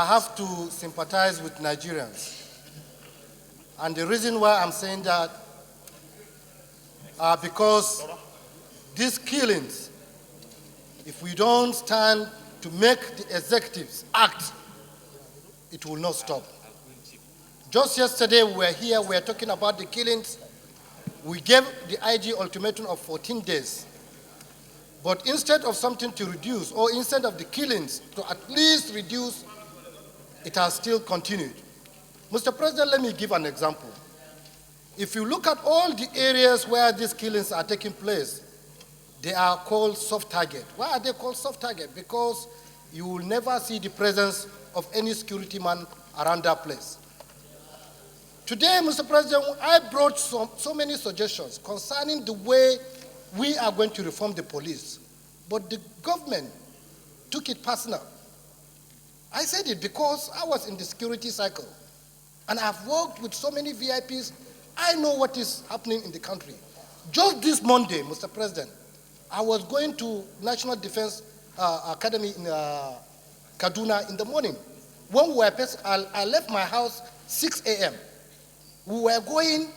I have to sympathize with Nigerians. And the reason why I'm saying that are because these killings, if we don't stand to make the executives act, it will not stop. Just yesterday we were here, we were talking about the killings. We gave the IG ultimatum of 14 days. But instead of something to reduce, or instead of the killings to at least reduce, it has still continued. Mr. President, let me give an example. If you look at all the areas where these killings are taking place, they are called soft target. Why are they called soft target? Because you will never see the presence of any security man around that place. Today, Mr. President, I brought so many suggestions concerning the way we are going to reform the police. But the government took it personal. I said it because I was in the security cycle. And I've worked with so many VIPs. I know what is happening in the country. Just this Monday, Mr. President, I was going to National Defense Academy in Kaduna in the morning. When we were I left my house 6 a.m. We were going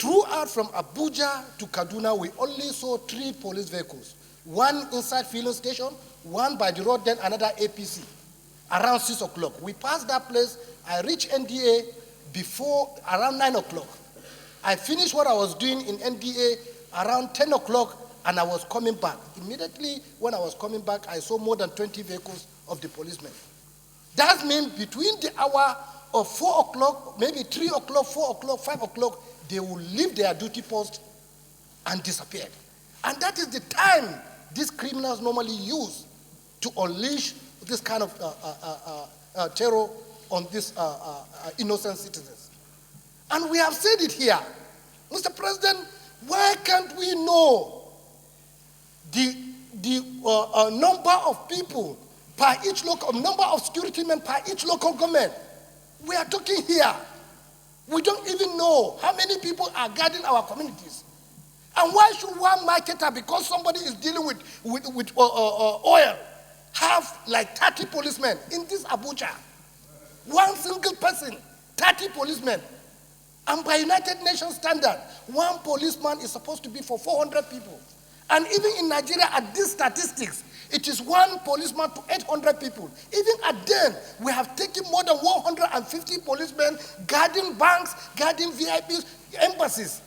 throughout from Abuja to Kaduna. We only saw 3 police vehicles. One inside filling station, one by the road, then another APC. Around 6 o'clock. We passed that place. I reached NDA before around 9 o'clock. I finished what I was doing in NDA around 10 o'clock, and I was coming back. Immediately when I was coming back, I saw more than 20 vehicles of the policemen. That means between the hour of 4 o'clock, maybe 3 o'clock, 4 o'clock, 5 o'clock, they will leave their duty post and disappear. And that is the time these criminals normally use to unleash this kind of terror on these innocent citizens. And we have said it here. Mr. President, why can't we know the number of people per each local, number of security men per each local government? We are talking here. We don't even know how many people are guarding our communities. And why should one marketer, because somebody is dealing with oil, have like 30 policemen in this Abuja? One single person, 30 policemen. And by United Nations standard, one policeman is supposed to be for 400 people. And even in Nigeria, at these statistics, it is one policeman to 800 people. Even at then, we have taken more than 150 policemen guarding banks, guarding VIPs, embassies.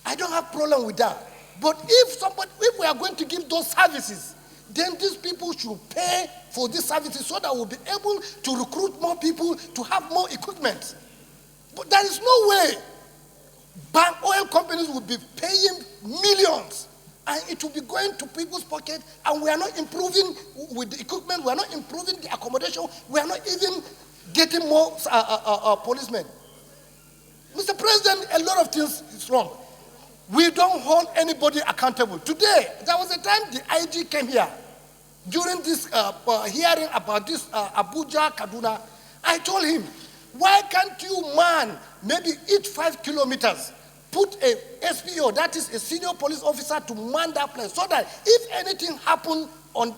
I don't have problem with that. But if we are going to give those services, then these people should pay for these services so that we'll be able to recruit more people, to have more equipment. But there is no way bank oil companies will be paying millions and it will be going to people's pockets, and we are not improving with the equipment, we are not improving the accommodation, we are not even getting more policemen. Mr. President, a lot of things is wrong. We don't hold anybody accountable. Today, there was a time the IG came here during this hearing about this Abuja, Kaduna. I told him, why can't you man maybe each 5 kilometers put a SPO, that is a senior police officer, to man that place so that if anything happened on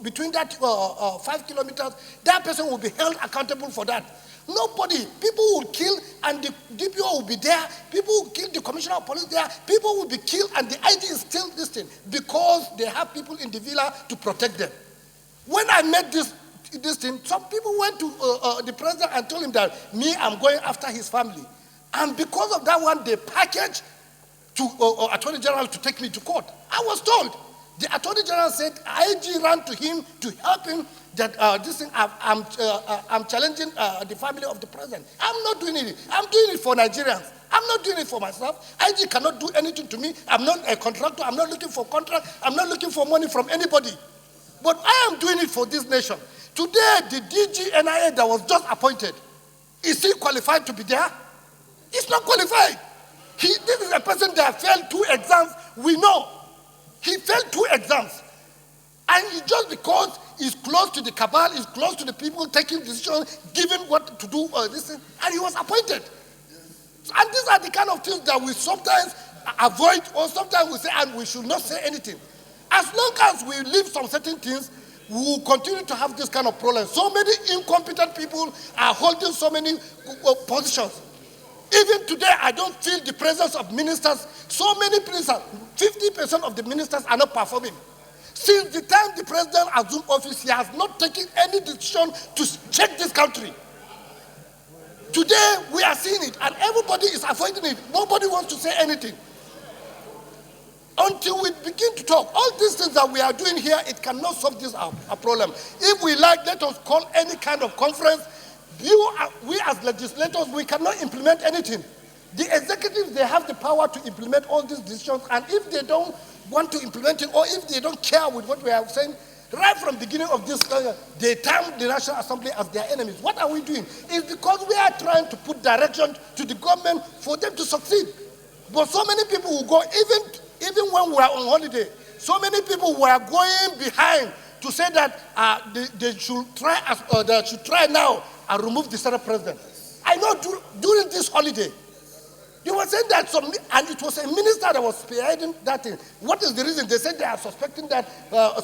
between that 5 kilometers, that person will be held accountable for that. Nobody. People will kill and the DPO will be there. People will kill the commissioner of police there. People will be killed and the IG is still listening because they have people in the villa to protect them. When I met this thing, some people went to the president and told him that I'm going after his family. And because of that one, they packaged to Attorney General to take me to court. I was told. The Attorney General said IG ran to him to help him that this thing, I'm challenging the family of the president. I'm not doing it. I'm doing it for Nigerians. I'm not doing it for myself. IG cannot do anything to me. I'm not a contractor. I'm not looking for contract. I'm not looking for money from anybody. But I am doing it for this nation. Today, the DG NIA that was just appointed, is he qualified to be there? He's not qualified. This is a person that failed 2 exams. We know. He failed 2 exams. And just because he's close to the cabal, he's close to the people taking decisions, giving what to do, this thing, and he was appointed. And these are the kind of things that we sometimes avoid, or sometimes we say, and we should not say anything. As long as we leave some certain things, we will continue to have this kind of problem. So many incompetent people are holding so many positions. Even today, I don't feel the presence of ministers. So many ministers, 50% of the ministers are not performing. Since the time the president assumed office, he has not taken any decision to check this country. Today, we are seeing it, and everybody is avoiding it. Nobody wants to say anything. Until we begin to talk, all these things that we are doing here, it cannot solve this our problem. If we like, let us call any kind of conference. We as legislators, we cannot implement anything. The executives, they have the power to implement all these decisions, and if they don't want to implement it, or if they don't care with what we are saying, right from the beginning of this, they term the National Assembly as their enemies. What are we doing? It's because we are trying to put direction to the government for them to succeed. But so many people will go, even when we are on holiday, so many people were going behind to say that they should try now and remove the Senate president. I know during this holiday, they were saying that and it was a minister that was spearheading that thing. What is the reason? They said they are suspecting that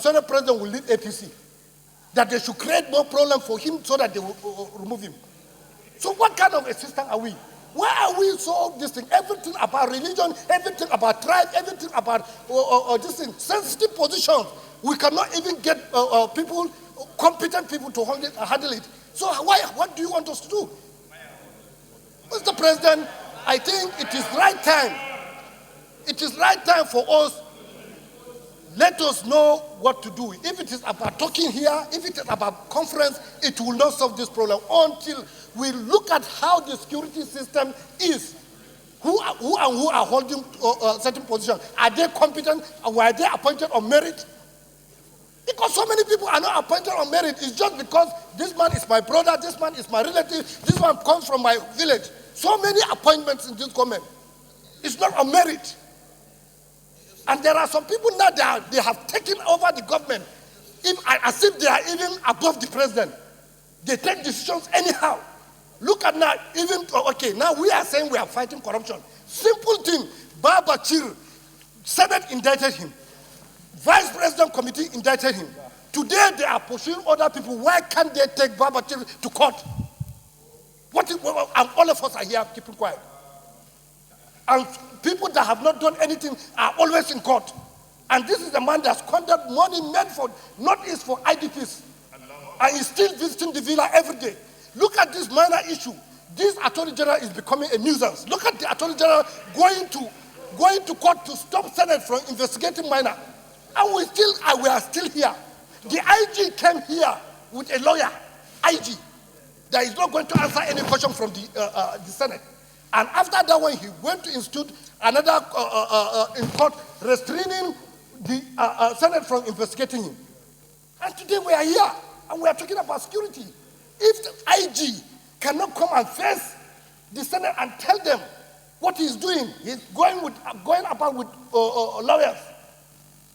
Senate president will leave APC. That they should create more problem for him so that they will remove him. So what kind of a system are we? Why are we so this thing? Everything about religion, everything about tribe, everything about this thing, sensitive positions. We cannot even get competent people to handle it. So what do you want us to do? Mr. President, I think it is right time. It is right time for us. Let us know what to do. If it is about talking here, if it is about conference, it will not solve this problem until we look at how the security system is. Who are holding certain positions? Are they competent? Were they appointed on merit? Because so many people are not appointed on merit. It's just because this man is my brother, this man is my relative, this one comes from my village. So many appointments in this government. It's not on merit. And there are some people now that they have taken over the government as if they are even above the president. They take decisions anyhow. Look at now, now we are saying we are fighting corruption. Simple thing, Baba Chir, Senate indicted him. Vice President Committee indicted him. Today they are pursuing other people. Why can't they take Baba Chir to court? And all of us are here keeping quiet. And people that have not done anything are always in court. And this is the man that's squandered money meant for Northeast for IDPs. And he's still visiting the villa every day. Look at this minor issue. This Attorney General is becoming a nuisance. Look at the Attorney General going to court to stop Senate from investigating minor. And we are still here. The IG came here with a lawyer, IG, that is not going to answer any question from the Senate. And after that one, he went to institute another in court restraining the Senate from investigating him. And today we are here, and we are talking about security. If the IG cannot come and face the Senate and tell them what he's doing, he's going about with lawyers,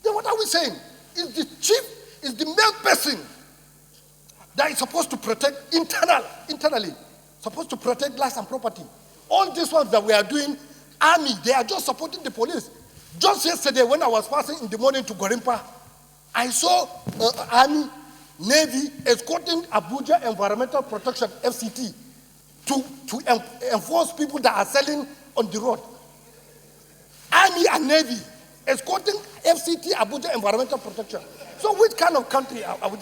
then what are we saying? Is the chief, is the main person that is supposed to protect internally, supposed to protect lives and property. All these ones that we are doing, army, they are just supporting the police. Just yesterday when I was passing in the morning to Gorimpa, I saw army, navy escorting Abuja Environmental Protection, FCT, to enforce people that are selling on the road. Army and navy escorting FCT, Abuja Environmental Protection. So which kind of country are we?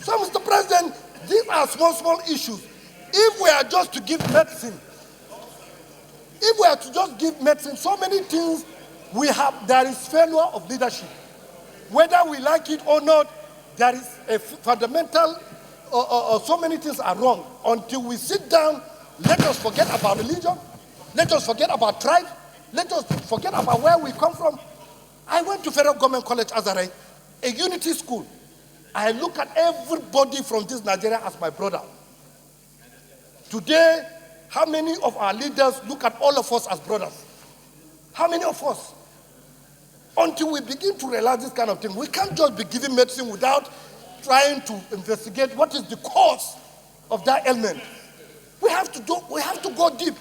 So Mr. President, these are small issues. If we are just to give medicine, so many things there is failure of leadership. Whether we like it or not, there is a fundamental, so many things are wrong. Until we sit down, let us forget about religion, let us forget about tribe, let us forget about where we come from. I went to Federal Government College Azare, a unity school. I look at everybody from this Nigeria as my brother. Today, how many of our leaders look at all of us as brothers? How many of us? Until we begin to realize this kind of thing, we can't just be giving medicine without trying to investigate what is the cause of that ailment. We have to go deep.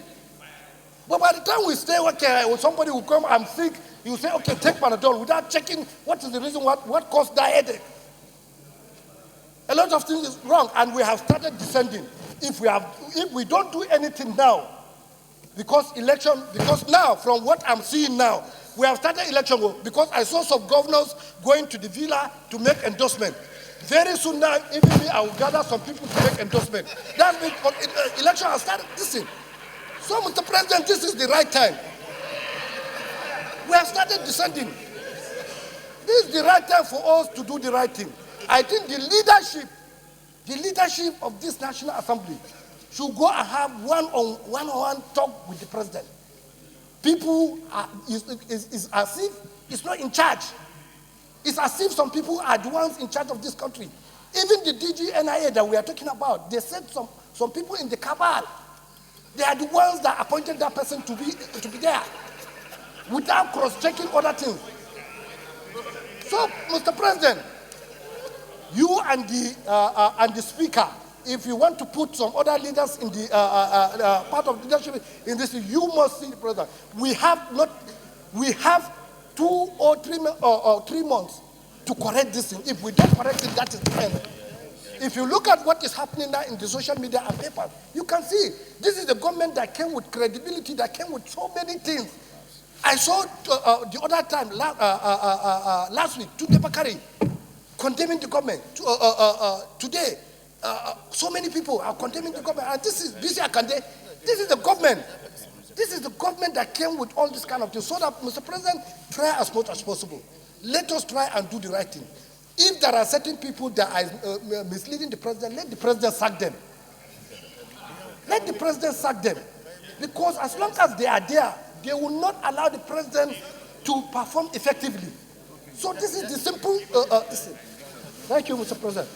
But by the time we say, okay, when somebody will come, I'm sick, you say, okay, take Panadol, without checking what is the reason, what caused that headache. A lot of things is wrong, and we have started descending. If we don't do anything now, because now, from what I'm seeing now, we have started election because I saw some governors going to the villa to make endorsement. Very soon now, even me, I will gather some people to make endorsement. That means election has started. Listen. So, Mr. President, this is the right time. We have started descending. This is the right time for us to do the right thing. I think the leadership of this National Assembly should go and have one-on-one talk with the president. People is as if it's not in charge. It's as if some people are the ones in charge of this country. Even the DGNIA that we are talking about, they said some people in the cabal, they are the ones that appointed that person to be there without cross-checking other things. So, Mr. President, you and the Speaker, if you want to put some other leaders in the part of leadership in this, you must see the President. We have 2 or 3 months to correct this thing. If we don't correct it, that is the end. If you look at what is happening now in the social media and papers, you can see this is the government that came with credibility, that came with so many things. I saw the other time, last week, Tunde Bakari condemning the government. Today, so many people are condemning the government. And this is Bisi Akande. This is the government. This is the government that came with all this kind of things. So that, Mr. President, try as much as possible. Let us try and do the right thing. If there are certain people that are misleading the president, let the president sack them. Let the president sack them. Because as long as they are there, they will not allow the president to perform effectively. So this is the simple. Thank you, Mr. President.